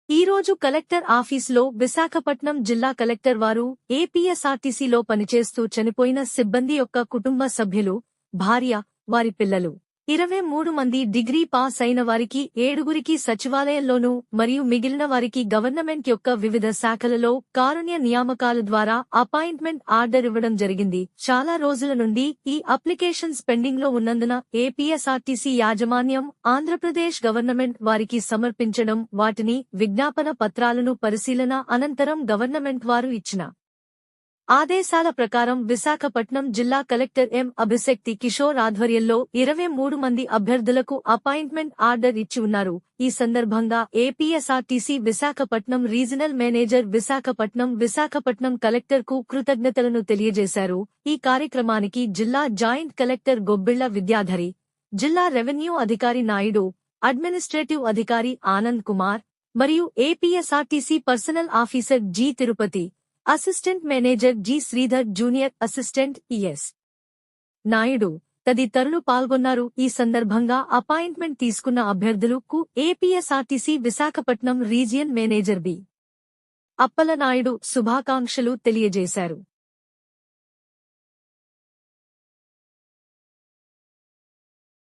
ఈ రోజు కలెక్టర్ ఆఫీసులో విశాఖపట్నం జిల్లా కలెక్టర్ వారు ఏపీఎస్ఆర్టీసీలో పనిచేస్తూ చనిపోయిన సిబ్బంది యొక్క కుటుంబ సభ్యులు, భార్య, వారి పిల్లలు 23 మంది డిగ్రీ పాస్ అయిన వారికి 7గురికి సచివాలయంలోనూ మరియు మిగిలిన వారికి గవర్నమెంట్ యొక్క వివిధ శాఖలలో కారుణ్య నియామకాల ద్వారా అపాయింట్మెంట్ ఆర్డర్ ఇవ్వడం జరిగింది. చాలా రోజుల నుండి ఈ అప్లికేషన్స్ పెండింగ్ లో ఉన్నందున ఏపీఎస్ఆర్టీసీ యాజమాన్యం ఆంధ్రప్రదేశ్ గవర్నమెంట్ వారికి సమర్పించడం, వాటిని విజ్ఞాపన పత్రాలను పరిశీలన అనంతరం గవర్నమెంట్ వారు ఇచ్చిన ఆదేశాల ప్రకారం విశాఖపట్నం జిల్లా కలెక్టర్ ఎం. అభిషక్తి కిషోర్ ఆధ్వర్యంలో 23 మంది అభ్యర్థులకు అపాయింట్మెంట్ ఆర్డర్ ఇచ్చి ఉన్నారు. ఈ సందర్భంగా APSRTC Visakhapatnam regional manager Visakhapatnam కలెక్టర్కు కృతజ్ఞతలను తెలియజేశారు. ఈ కార్యక్రమానికి జిల్లా జాయింట్ కలెక్టర్ గొబ్బిళ్ల విద్యాధరి, జిల్లా రెవెన్యూ అధికారి నాయుడు, అడ్మినిస్ట్రేటివ్ అధికారి ఆనంద్ కుమార్ మరియు APSRTC personnel officer G. Tirupati, assistant manager G. Sridhar, junior assistant S. Naidu తదితరులు పాల్గొన్నారు. ఈ సందర్భంగా అపాయింట్మెంట్ తీసుకున్న అభ్యర్థులకు APSRTC Visakhapatnam region manager B. Appalanaidu శుభాకాంక్షలు తెలియజేశారు.